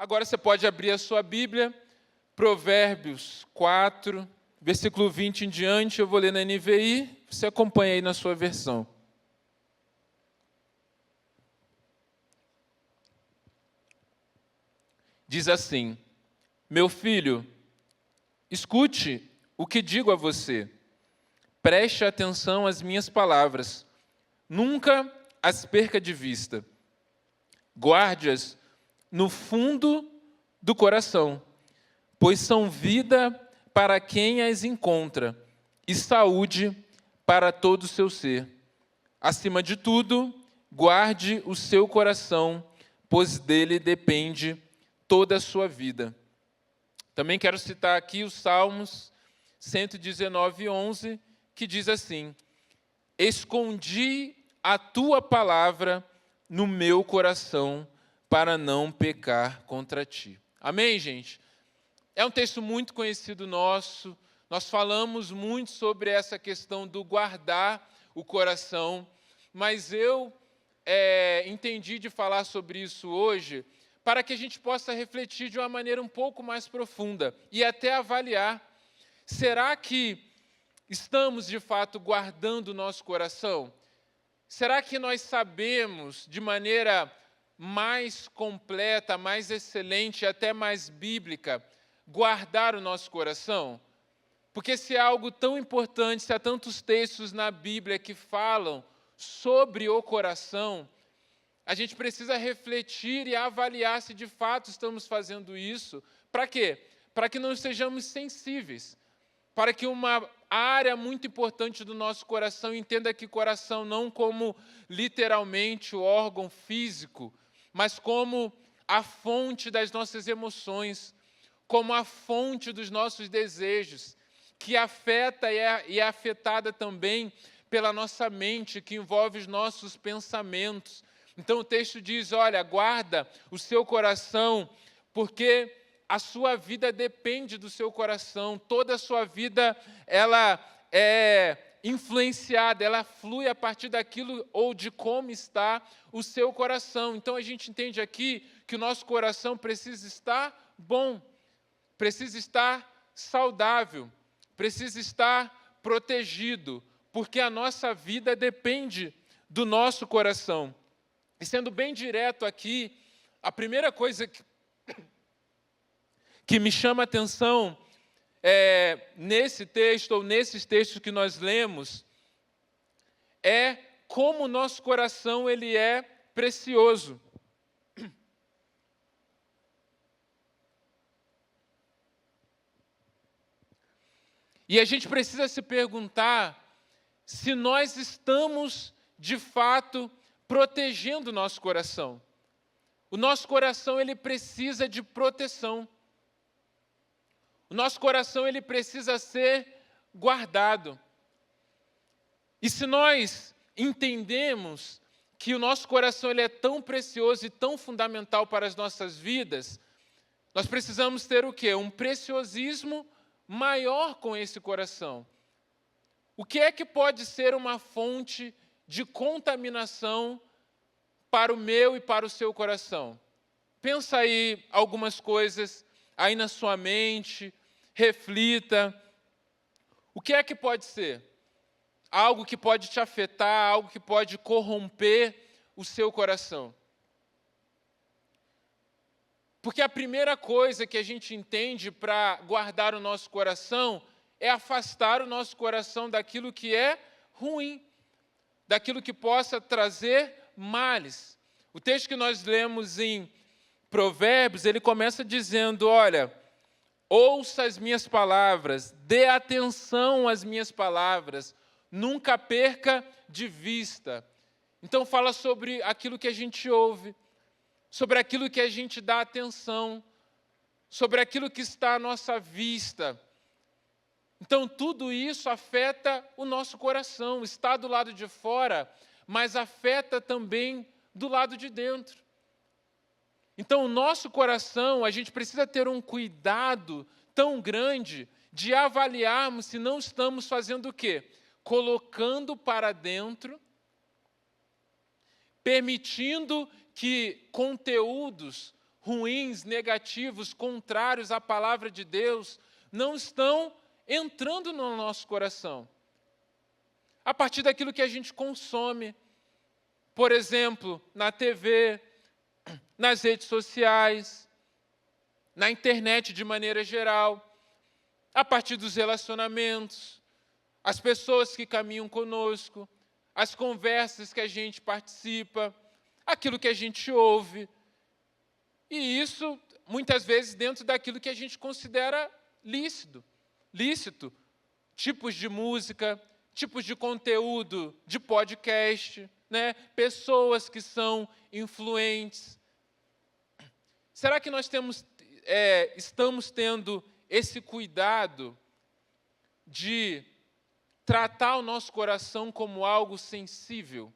Agora você pode abrir a sua Bíblia, Provérbios 4, versículo 20 em diante, eu vou ler na NVI, você acompanha aí na sua versão. Diz assim: meu filho, escute o que digo a você, preste atenção às minhas palavras, nunca as perca de vista, guarde-as no fundo do coração, pois são vida para quem as encontra e saúde para todo o seu ser. Acima de tudo, guarde o seu coração, pois dele depende toda a sua vida. Também quero citar aqui os Salmos 119, 11, que diz assim: escondi a tua palavra no meu coração para não pecar contra ti. Amém, gente? É um texto muito conhecido nosso, nós falamos muito sobre essa questão do guardar o coração, mas eu entendi de falar sobre isso hoje para que a gente possa refletir de uma maneira um pouco mais profunda e até avaliar, será que estamos de fato guardando o nosso coração? Será que nós sabemos de maneira mais completa, mais excelente, até mais bíblica, guardar o nosso coração? Porque se é algo tão importante, se há tantos textos na Bíblia que falam sobre o coração, a gente precisa refletir e avaliar se de fato estamos fazendo isso. Para quê? Para que não sejamos sensíveis, para que uma área muito importante do nosso coração, entenda que coração não como literalmente o órgão físico, mas como a fonte das nossas emoções, como a fonte dos nossos desejos, que afeta e é afetada também pela nossa mente, que envolve os nossos pensamentos. Então o texto diz, olha, guarda o seu coração, porque a sua vida depende do seu coração, toda a sua vida ela é influenciada, ela flui a partir daquilo ou de como está o seu coração. Então a gente entende aqui que o nosso coração precisa estar bom, precisa estar saudável, precisa estar protegido, porque a nossa vida depende do nosso coração. E sendo bem direto aqui, a primeira coisa que me chama a atenção nesse texto, ou nesses textos que nós lemos, é como o nosso coração ele é precioso. E a gente precisa se perguntar se nós estamos, de fato, protegendo o nosso coração. O nosso coração ele precisa de proteção. O nosso coração ele precisa ser guardado. E se nós entendemos que o nosso coração ele é tão precioso e tão fundamental para as nossas vidas, nós precisamos ter o quê? Um preciosismo maior com esse coração. O que é que pode ser uma fonte de contaminação para o meu e para o seu coração? Pensa aí algumas coisas aí na sua mente, reflita. O que é que pode ser? Algo que pode te afetar, algo que pode corromper o seu coração. Porque a primeira coisa que a gente entende para guardar o nosso coração é afastar o nosso coração daquilo que é ruim, daquilo que possa trazer males. O texto que nós lemos em Provérbios, ele começa dizendo, olha, ouça as minhas palavras, dê atenção às minhas palavras, nunca perca de vista. Então fala sobre aquilo que a gente ouve, sobre aquilo que a gente dá atenção, sobre aquilo que está à nossa vista. Então, tudo isso afeta o nosso coração, está do lado de fora, mas afeta também do lado de dentro. Então, o nosso coração, a gente precisa ter um cuidado tão grande de avaliarmos se não estamos fazendo o quê? Colocando para dentro, permitindo que conteúdos ruins, negativos, contrários à palavra de Deus, não estão entrando no nosso coração. A partir daquilo que a gente consome, por exemplo, na TV, nas redes sociais, na internet de maneira geral, a partir dos relacionamentos, as pessoas que caminham conosco, as conversas que a gente participa, aquilo que a gente ouve. E isso, muitas vezes, dentro daquilo que a gente considera lícito. Tipos de música, tipos de conteúdo, de podcast, né? Pessoas que são influentes. Será que nós estamos tendo esse cuidado de tratar o nosso coração como algo sensível,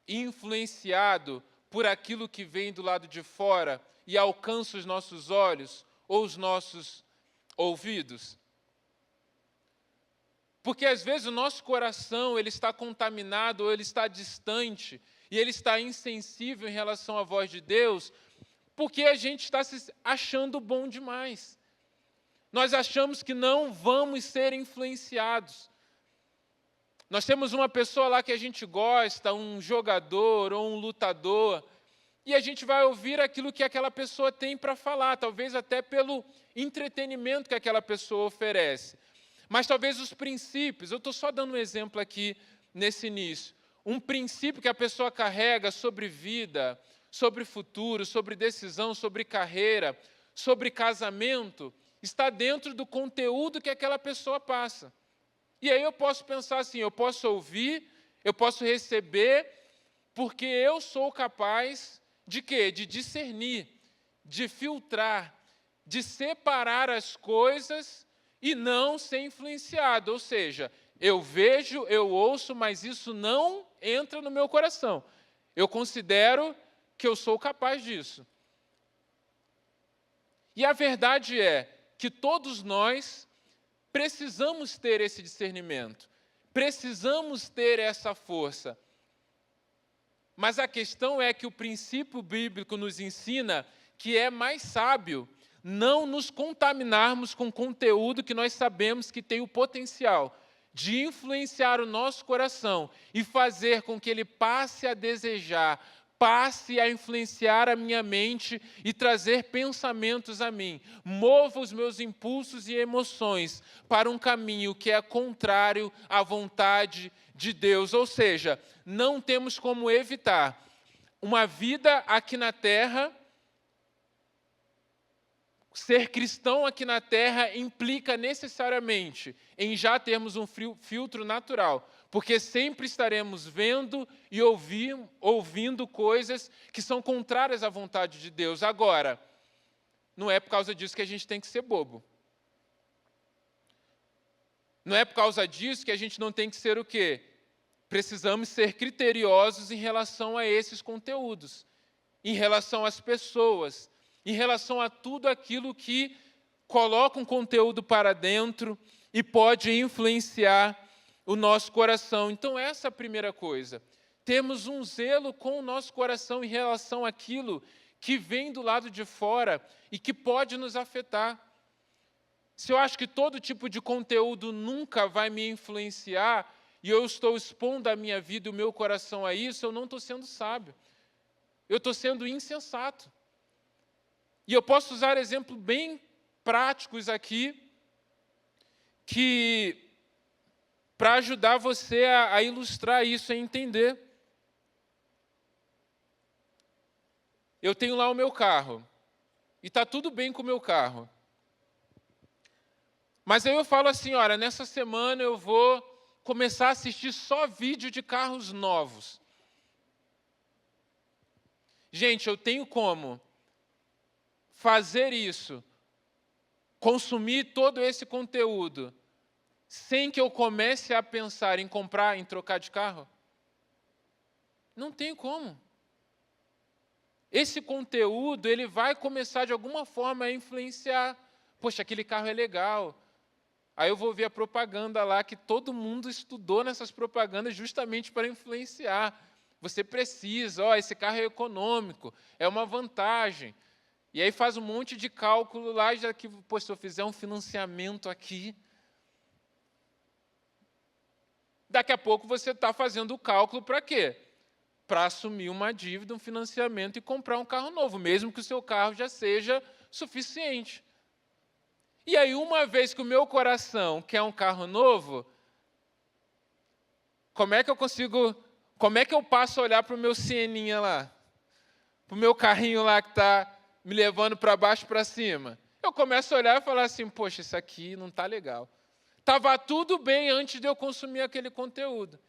influenciado por aquilo que vem do lado de fora e alcança os nossos olhos ou os nossos ouvidos? Porque às vezes o nosso coração ele está contaminado ou ele está distante e ele está insensível em relação à voz de Deus, porque a gente está se achando bom demais. Nós achamos que não vamos ser influenciados. Nós temos uma pessoa lá que a gente gosta, um jogador ou um lutador, e a gente vai ouvir aquilo que aquela pessoa tem para falar, talvez até pelo entretenimento que aquela pessoa oferece. Mas talvez os princípios, eu estou só dando um exemplo aqui nesse início, um princípio que a pessoa carrega sobre vida, sobre futuro, sobre decisão, sobre carreira, sobre casamento, está dentro do conteúdo que aquela pessoa passa. E aí eu posso pensar assim, eu posso ouvir, eu posso receber, porque eu sou capaz de quê? De discernir, de filtrar, de separar as coisas e não ser influenciado. Ou seja, eu vejo, eu ouço, mas isso não entra no meu coração. Eu considero que eu sou capaz disso. E a verdade é que todos nós precisamos ter esse discernimento, precisamos ter essa força. Mas a questão é que o princípio bíblico nos ensina que é mais sábio não nos contaminarmos com conteúdo que nós sabemos que tem o potencial de influenciar o nosso coração e fazer com que ele passe a desejar, passe a influenciar a minha mente e trazer pensamentos a mim. Mova os meus impulsos e emoções para um caminho que é contrário à vontade de Deus. Ou seja, não temos como evitar uma vida aqui na terra. Ser cristão aqui na terra implica necessariamente em já termos um filtro natural, porque sempre estaremos vendo e ouvindo coisas que são contrárias à vontade de Deus. Agora, não é por causa disso que a gente tem que ser bobo. Não é por causa disso que a gente não tem que ser o quê? Precisamos ser criteriosos em relação a esses conteúdos, em relação às pessoas, em relação a tudo aquilo que coloca um conteúdo para dentro e pode influenciar o nosso coração. Então, essa é a primeira coisa. Temos um zelo com o nosso coração em relação àquilo que vem do lado de fora e que pode nos afetar. Se eu acho que todo tipo de conteúdo nunca vai me influenciar e eu estou expondo a minha vida e o meu coração a isso, eu não estou sendo sábio. Eu estou sendo insensato. E eu posso usar exemplos bem práticos aqui, que para ajudar você a ilustrar isso, a entender. Eu tenho lá o meu carro, e está tudo bem com o meu carro. Mas aí eu falo assim, olha, nessa semana eu vou começar a assistir só vídeo de carros novos. Gente, eu tenho como fazer isso, consumir todo esse conteúdo, sem que eu comece a pensar em comprar, em trocar de carro? Não tem como. Esse conteúdo, ele vai começar de alguma forma a influenciar. Poxa, aquele carro é legal. Aí eu vou ver a propaganda lá, que todo mundo estudou nessas propagandas justamente para influenciar. Você precisa, esse carro é econômico, é uma vantagem. E aí faz um monte de cálculo lá, já que, pô, se eu fizer um financiamento aqui, daqui a pouco você está fazendo o cálculo para quê? Para assumir uma dívida, um financiamento e comprar um carro novo, mesmo que o seu carro já seja suficiente. E aí, uma vez que o meu coração quer um carro novo, como é que eu passo a olhar para o meu Sieninha lá? Para o meu carrinho lá que está me levando para baixo e para cima? Eu começo a olhar e falar assim, poxa, isso aqui não está legal. Estava tudo bem antes de eu consumir aquele conteúdo.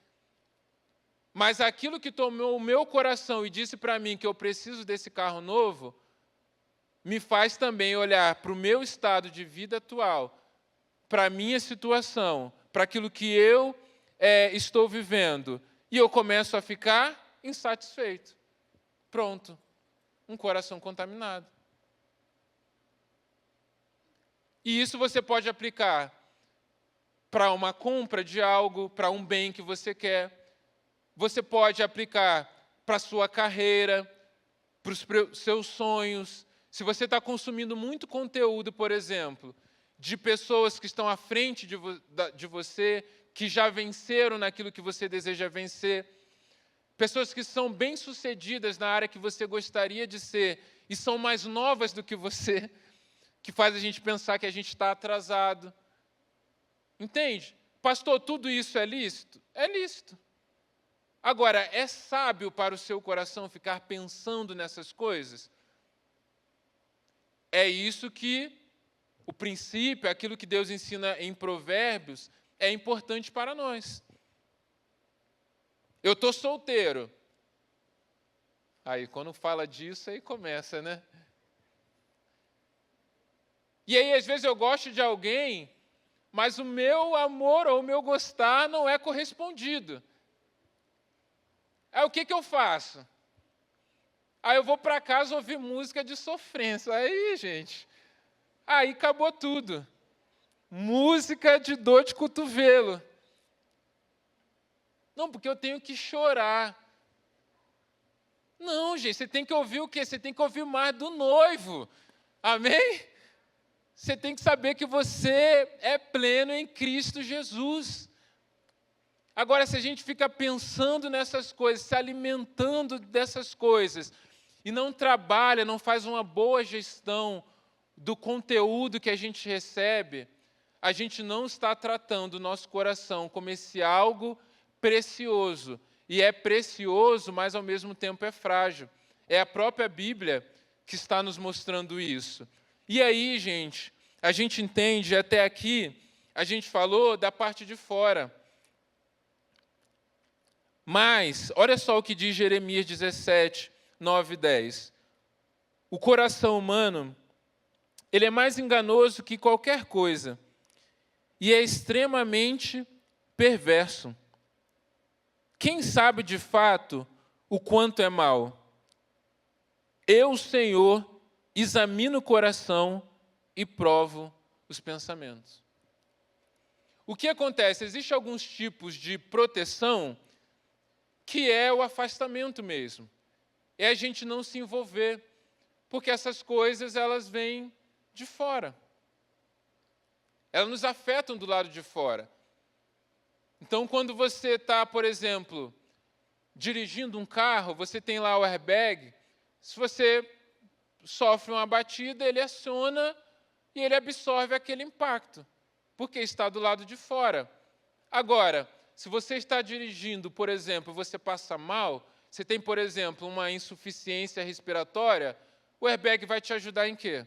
Mas aquilo que tomou o meu coração e disse para mim que eu preciso desse carro novo, me faz também olhar para o meu estado de vida atual, para a minha situação, para aquilo que eu estou vivendo. E eu começo a ficar insatisfeito. Pronto. Um coração contaminado. E isso você pode aplicar para uma compra de algo, para um bem que você quer. Você pode aplicar para a sua carreira, para os seus sonhos. Se você está consumindo muito conteúdo, por exemplo, de pessoas que estão à frente de você, que já venceram naquilo que você deseja vencer, pessoas que são bem-sucedidas na área que você gostaria de ser e são mais novas do que você, que faz a gente pensar que a gente está atrasado. Entende? Pastor, tudo isso é lícito? É lícito. Agora, é sábio para o seu coração ficar pensando nessas coisas? É isso que o princípio, aquilo que Deus ensina em Provérbios, é importante para nós. Eu estou solteiro. Aí, quando fala disso, aí começa, né? E aí, às vezes, eu gosto de alguém, mas o meu amor ou o meu gostar não é correspondido. Aí, o que eu faço? Aí eu vou para casa ouvir música de sofrência. Aí, gente, aí acabou tudo. Música de dor de cotovelo. Não, porque eu tenho que chorar. Não, gente, você tem que ouvir o quê? Você tem que ouvir mais do noivo. Amém? Você tem que saber que você é pleno em Cristo Jesus. Agora, se a gente fica pensando nessas coisas, se alimentando dessas coisas, e não trabalha, não faz uma boa gestão do conteúdo que a gente recebe, a gente não está tratando o nosso coração como esse algo precioso. E é precioso, mas ao mesmo tempo é frágil. É a própria Bíblia que está nos mostrando isso. E aí, gente, a gente entende, até aqui, a gente falou da parte de fora. Mas, olha só o que diz Jeremias 17, 9 e 10. O coração humano, ele é mais enganoso que qualquer coisa e é extremamente perverso. Quem sabe de fato o quanto é mal? Eu, Senhor, examino o coração e provo os pensamentos. O que acontece? Existem alguns tipos de proteção que é o afastamento mesmo. É a gente não se envolver, porque essas coisas, elas vêm de fora. Elas nos afetam do lado de fora. Então, quando você está, por exemplo, dirigindo um carro, você tem lá o airbag, se você sofre uma batida, ele aciona e ele absorve aquele impacto, porque está do lado de fora. Agora, se você está dirigindo, por exemplo, você passa mal, você tem, por exemplo, uma insuficiência respiratória, o airbag vai te ajudar em quê?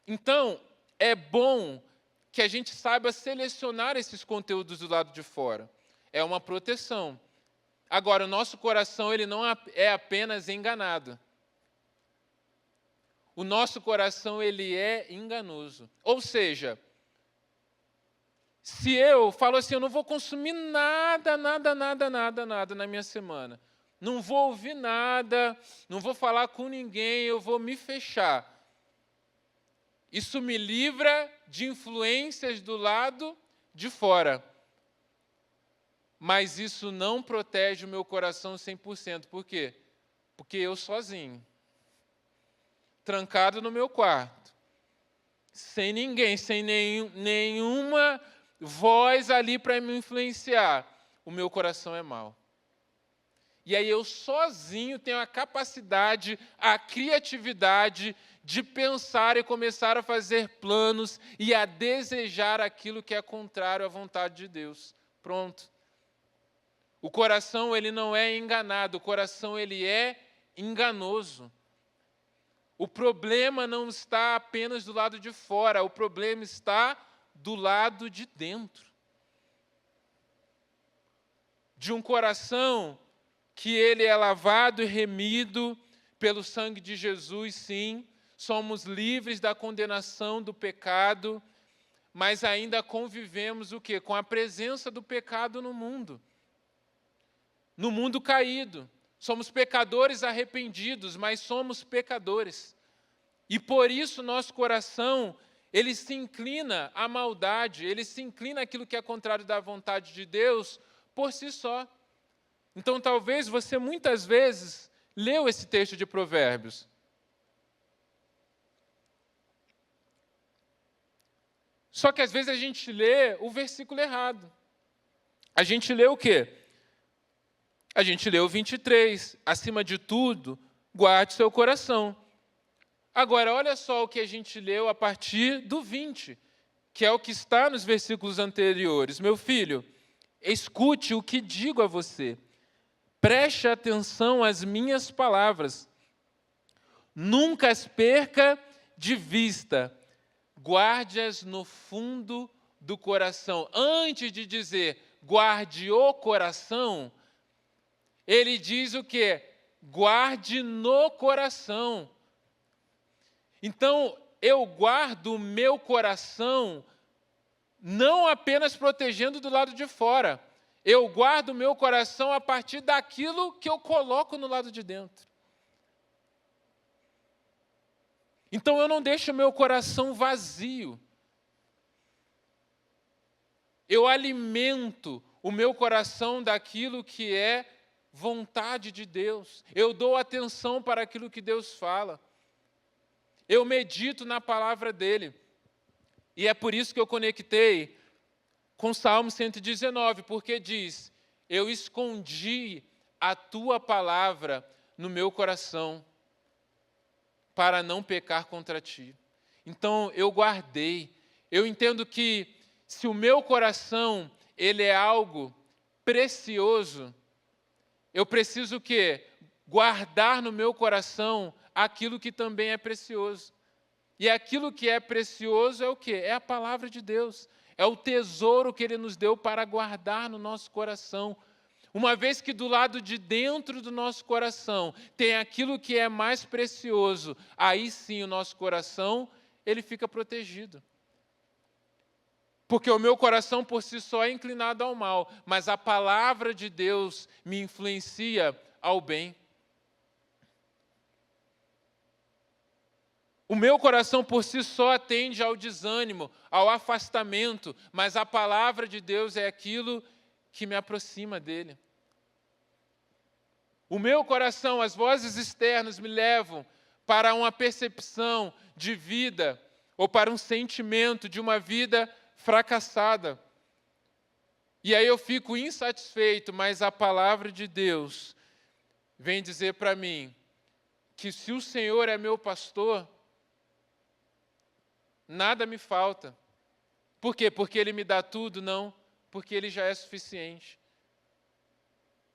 Então, é bom que a gente saiba selecionar esses conteúdos do lado de fora. É uma proteção. Agora, o nosso coração, ele não é apenas enganado. O nosso coração, ele é enganoso. Ou seja, se eu falo assim, eu não vou consumir nada na minha semana, não vou ouvir nada, não vou falar com ninguém, eu vou me fechar. Isso me livra de influências do lado de fora. Mas isso não protege o meu coração 100%. Por quê? Porque eu sozinho, trancado no meu quarto, sem ninguém, sem nenhuma voz ali para me influenciar, o meu coração é mau. E aí eu sozinho tenho a capacidade, a criatividade de pensar e começar a fazer planos e a desejar aquilo que é contrário à vontade de Deus. Pronto. O coração, ele não é enganado, o coração, ele é enganoso. O problema não está apenas do lado de fora, o problema está do lado de dentro. De um coração que ele é lavado e remido pelo sangue de Jesus, sim, somos livres da condenação do pecado, mas ainda convivemos o quê? Com a presença do pecado no mundo caído. Somos pecadores arrependidos, mas somos pecadores. E por isso nosso coração, ele se inclina à maldade, ele se inclina àquilo que é contrário da vontade de Deus por si só. Então, talvez você muitas vezes leu esse texto de Provérbios. Só que às vezes a gente lê o versículo errado. A gente lê o quê? A gente lê o 23. Acima de tudo, guarde seu coração. Agora, olha só o que a gente leu a partir do 20, que é o que está nos versículos anteriores. Meu filho, escute o que digo a você. Preste atenção às minhas palavras. Nunca as perca de vista. Guarde-as no fundo do coração. Antes de dizer guarde o coração, ele diz o quê? Guarde no coração. Então, eu guardo o meu coração não apenas protegendo do lado de fora. Eu guardo o meu coração a partir daquilo que eu coloco no lado de dentro. Então eu não deixo o meu coração vazio. Eu alimento o meu coração daquilo que é vontade de Deus. Eu dou atenção para aquilo que Deus fala. Eu medito na palavra dele. E é por isso que eu conectei com Salmo 119, porque diz: eu escondi a tua palavra no meu coração, para não pecar contra ti. Então, eu guardei. Eu entendo que se o meu coração, ele é algo precioso, eu preciso o quê? Guardar no meu coração aquilo que também é precioso. E aquilo que é precioso é o quê? É a palavra de Deus. É o tesouro que Ele nos deu para guardar no nosso coração. Uma vez que do lado de dentro do nosso coração tem aquilo que é mais precioso, aí sim o nosso coração, ele fica protegido. Porque o meu coração por si só é inclinado ao mal, mas a palavra de Deus me influencia ao bem. O meu coração por si só tende ao desânimo, ao afastamento, mas a palavra de Deus é aquilo que me aproxima dele. O meu coração, as vozes externas me levam para uma percepção de vida ou para um sentimento de uma vida fracassada. E aí eu fico insatisfeito, mas a palavra de Deus vem dizer para mim que se o Senhor é meu pastor, nada me falta. Por quê? Porque Ele me dá tudo? Não, porque Ele já é suficiente.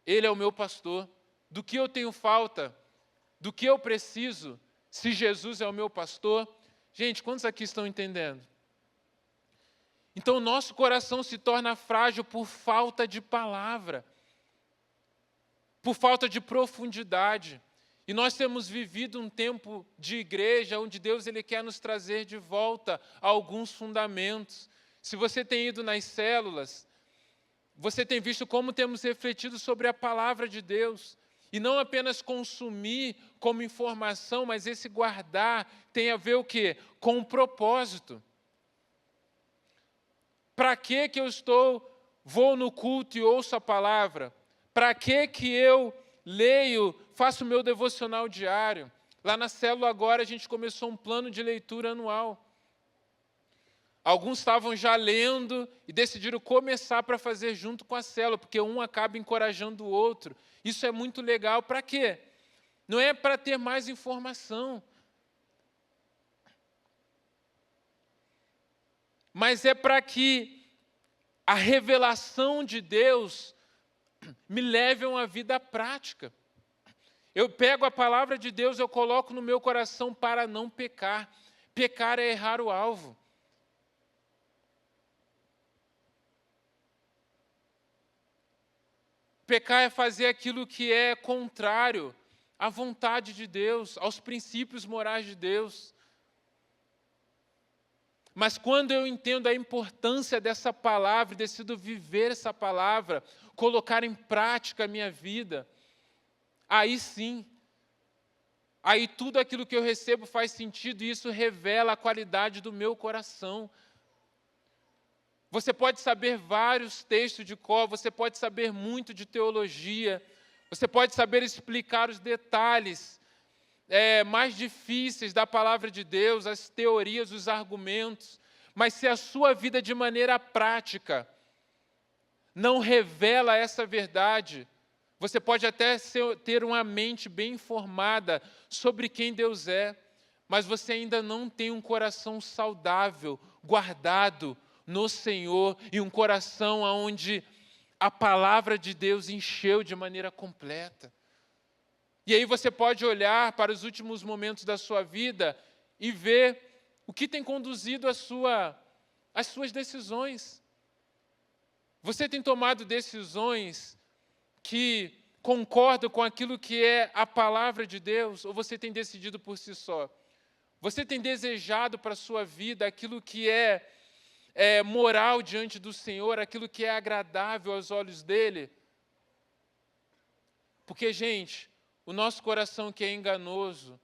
Ele é o meu pastor. Do que eu tenho falta? Do que eu preciso? Se Jesus é o meu pastor? Gente, quantos aqui estão entendendo? Então, o nosso coração se torna frágil por falta de palavra, por falta de profundidade. E nós temos vivido um tempo de igreja onde Deus ele quer nos trazer de volta a alguns fundamentos. Se você tem ido nas células, você tem visto como temos refletido sobre a palavra de Deus. E não apenas consumir como informação, mas esse guardar tem a ver o quê? Com um propósito. Para que eu vou no culto e ouço a palavra? Para que eu leio faço o meu devocional diário. Lá na célula agora a gente começou um plano de leitura anual. Alguns estavam já lendo e decidiram começar para fazer junto com a célula, porque um acaba encorajando o outro. Isso é muito legal. Para quê? Não é para ter mais informação, mas é para que a revelação de Deus me leve a uma vida prática. Eu pego a palavra de Deus, eu coloco no meu coração para não pecar. Pecar é errar o alvo. Pecar é fazer aquilo que é contrário à vontade de Deus, aos princípios morais de Deus. Mas quando eu entendo a importância dessa palavra, decido viver essa palavra, colocar em prática a minha vida, aí sim, aí tudo aquilo que eu recebo faz sentido e isso revela a qualidade do meu coração. Você pode saber vários textos de cor, você pode saber muito de teologia, você pode saber explicar os detalhes mais difíceis da palavra de Deus, as teorias, os argumentos, mas se a sua vida de maneira prática não revela essa verdade, você pode até ter uma mente bem informada sobre quem Deus é, mas você ainda não tem um coração saudável, guardado no Senhor, e um coração onde a palavra de Deus encheu de maneira completa. E aí você pode olhar para os últimos momentos da sua vida e ver o que tem conduzido as suas decisões. Você tem tomado decisões que concordam com aquilo que é a palavra de Deus, ou você tem decidido por si só? Você tem desejado para a sua vida aquilo que é moral diante do Senhor, aquilo que é agradável aos olhos dEle? Porque, gente, o nosso coração que é enganoso,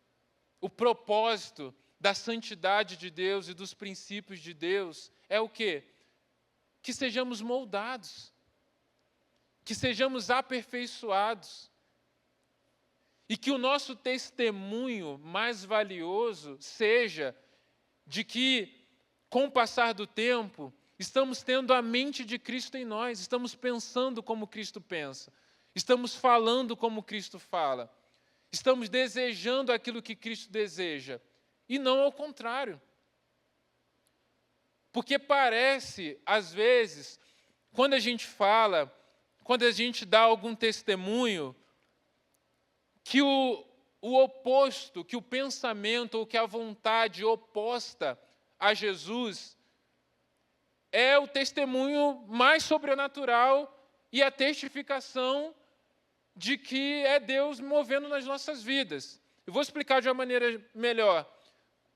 o propósito da santidade de Deus e dos princípios de Deus é o quê? Que sejamos moldados, que sejamos aperfeiçoados, e que o nosso testemunho mais valioso seja de que, com o passar do tempo, estamos tendo a mente de Cristo em nós, estamos pensando como Cristo pensa, estamos falando como Cristo fala, estamos desejando aquilo que Cristo deseja, e não ao contrário. Porque parece, às vezes, quando a gente fala, quando a gente dá algum testemunho, que o oposto, que o pensamento ou que a vontade oposta a Jesus é o testemunho mais sobrenatural e a testificação de que é Deus movendo nas nossas vidas. Eu vou explicar de uma maneira melhor.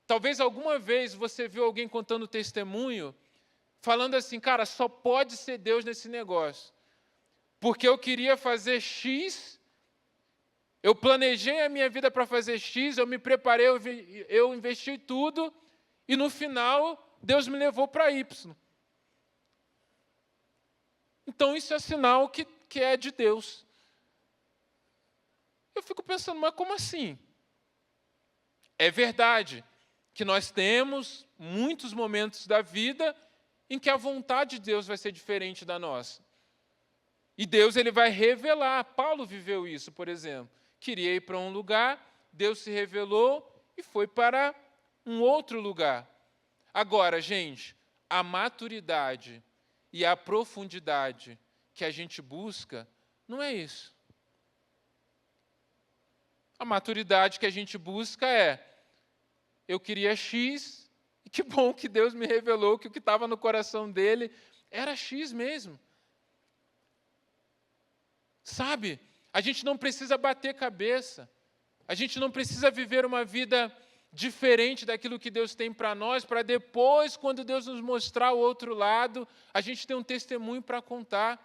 Talvez alguma vez você viu alguém contando testemunho, falando assim, cara, só pode ser Deus nesse negócio, porque eu queria fazer X, eu planejei a minha vida para fazer X, eu me preparei, eu investi tudo, e no final, Deus me levou para Y. Então, isso é sinal que é de Deus. Eu fico pensando, mas como assim? É verdade que nós temos muitos momentos da vida em que a vontade de Deus vai ser diferente da nossa. E Deus ele vai revelar. Paulo viveu isso, por exemplo. Queria ir para um lugar, Deus se revelou e foi para um outro lugar. Agora, gente, a maturidade e a profundidade que a gente busca não é isso. A maturidade que a gente busca é, eu queria X, e que bom que Deus me revelou que o que estava no coração dele era X mesmo. Sabe, a gente não precisa bater cabeça, a gente não precisa viver uma vida diferente daquilo que Deus tem para nós, para depois, quando Deus nos mostrar o outro lado, a gente ter um testemunho para contar.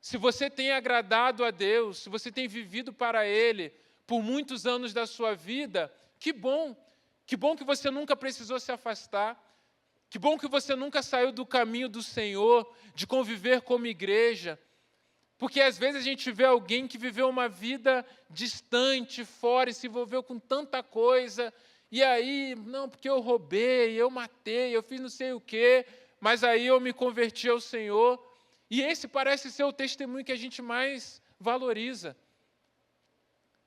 Se você tem agradado a Deus, se você tem vivido para Ele por muitos anos da sua vida, que bom que você nunca precisou se afastar, que bom que você nunca saiu do caminho do Senhor, de conviver como igreja, Porque às vezes a gente vê alguém que viveu uma vida distante, fora, e se envolveu com tanta coisa, e aí, não, porque eu roubei, eu matei, eu fiz não sei o quê, mas aí eu me converti ao Senhor. E esse parece ser o testemunho que a gente mais valoriza.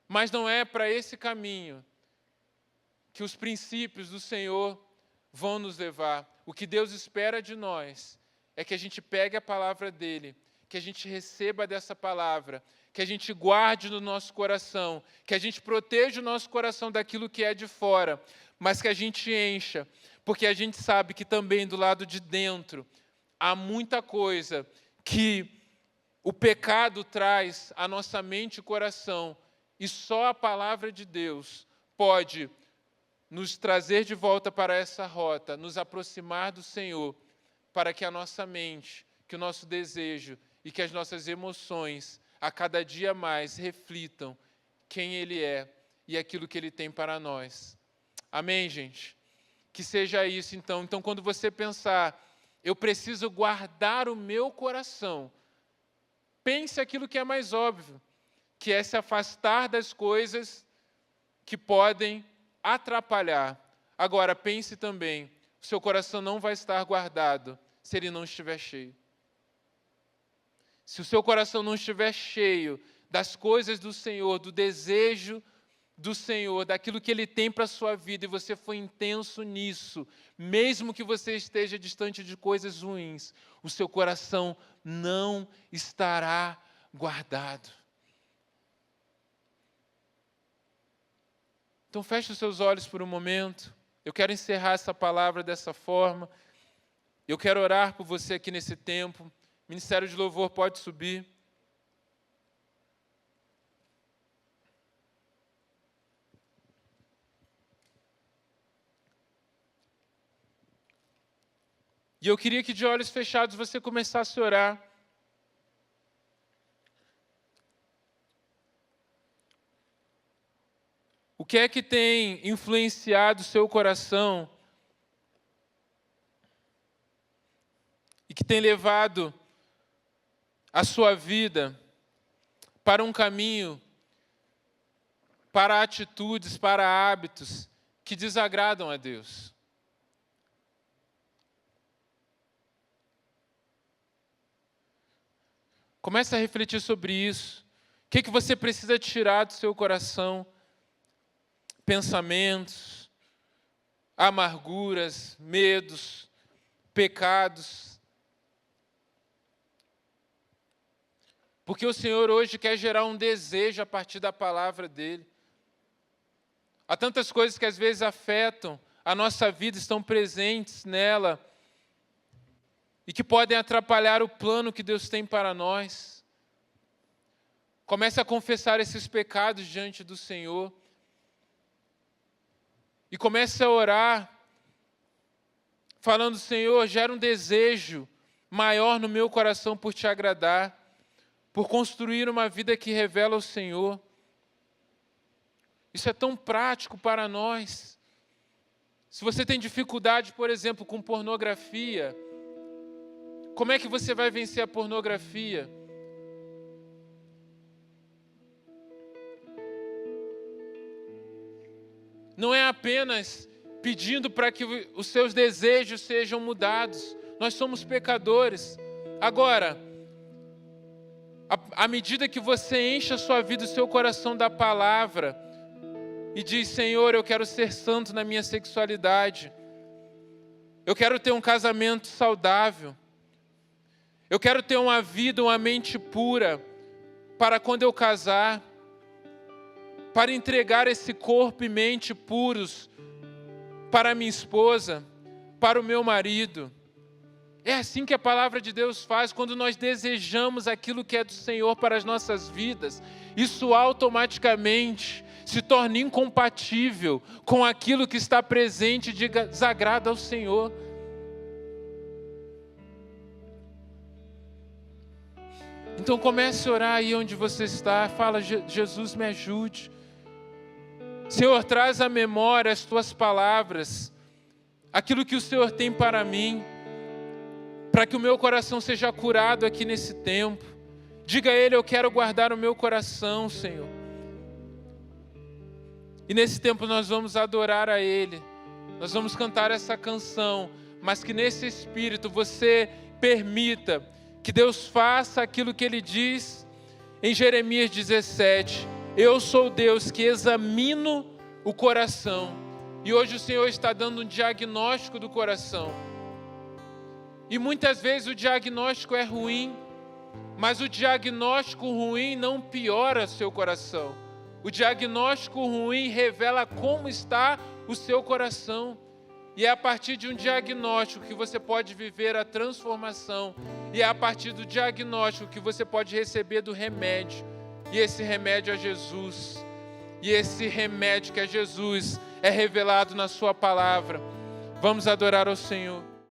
Mas não é para esse caminho que os princípios do Senhor vão nos levar. O que Deus espera de nós é que a gente pegue a palavra dEle, que a gente receba dessa palavra, que a gente guarde no nosso coração, que a gente proteja o nosso coração daquilo que é de fora, mas que a gente encha, porque a gente sabe que também do lado de dentro há muita coisa que o pecado traz à nossa mente e coração, e só a palavra de Deus pode nos trazer de volta para essa rota, nos aproximar do Senhor, para que a nossa mente, que o nosso desejo e que as nossas emoções, a cada dia mais, reflitam quem Ele é e aquilo que Ele tem para nós. Amém, gente? Que seja isso, então. Então, quando você pensar, eu preciso guardar o meu coração, pense aquilo que é mais óbvio, que é se afastar das coisas que podem atrapalhar. Agora, pense também, o seu coração não vai estar guardado se ele não estiver cheio. Se o seu coração não estiver cheio das coisas do Senhor, do desejo do Senhor, daquilo que Ele tem para a sua vida, e você for intenso nisso, mesmo que você esteja distante de coisas ruins, o seu coração não estará guardado. Então feche os seus olhos por um momento. Eu quero encerrar essa palavra dessa forma. Eu quero orar por você aqui nesse tempo. O Ministério de Louvor pode subir. E eu queria que de olhos fechados você começasse a orar. O que é que tem influenciado o seu coração e que tem levado a sua vida para um caminho, para atitudes, para hábitos que desagradam a Deus? Comece a refletir sobre isso. O que é que você precisa tirar do seu coração? Pensamentos, amarguras, medos, pecados. Porque o Senhor hoje quer gerar um desejo a partir da palavra dEle. Há tantas coisas que às vezes afetam a nossa vida, estão presentes nela, e que podem atrapalhar o plano que Deus tem para nós. Comece a confessar esses pecados diante do Senhor. E comece a orar, falando: Senhor, gera um desejo maior no meu coração por te agradar, por construir uma vida que revela o Senhor. Isso é tão prático para nós. Se você tem dificuldade, por exemplo, com pornografia, como é que você vai vencer a pornografia? Não é apenas pedindo para que os seus desejos sejam mudados. Nós somos pecadores. Agora, à medida que você enche a sua vida, o seu coração da palavra, e diz: Senhor, eu quero ser santo na minha sexualidade. Eu quero ter um casamento saudável. Eu quero ter uma vida, uma mente pura, para quando eu casar, para entregar esse corpo e mente puros para minha esposa, para o meu marido. É assim que a palavra de Deus faz. Quando nós desejamos aquilo que é do Senhor para as nossas vidas, isso automaticamente se torna incompatível com aquilo que está presente e desagrada ao Senhor. Então comece a orar aí onde você está. Fala: Jesus, me ajude. Senhor, traz à memória as tuas palavras, aquilo que o Senhor tem para mim, para que o meu coração seja curado aqui nesse tempo, Diga a Ele: eu quero guardar o meu coração, Senhor. E nesse tempo nós vamos adorar a Ele. Nós vamos cantar essa canção, mas que nesse espírito você permita que Deus faça aquilo que Ele diz em Jeremias 17. Eu sou Deus que examino o coração. E hoje o Senhor está dando um diagnóstico do coração. E muitas vezes o diagnóstico é ruim, mas o diagnóstico ruim não piora seu coração. O diagnóstico ruim revela como está o seu coração. E é a partir de um diagnóstico que você pode viver a transformação. E é a partir do diagnóstico que você pode receber do remédio. E esse remédio é Jesus. E esse remédio que é Jesus é revelado na sua palavra. Vamos adorar ao Senhor.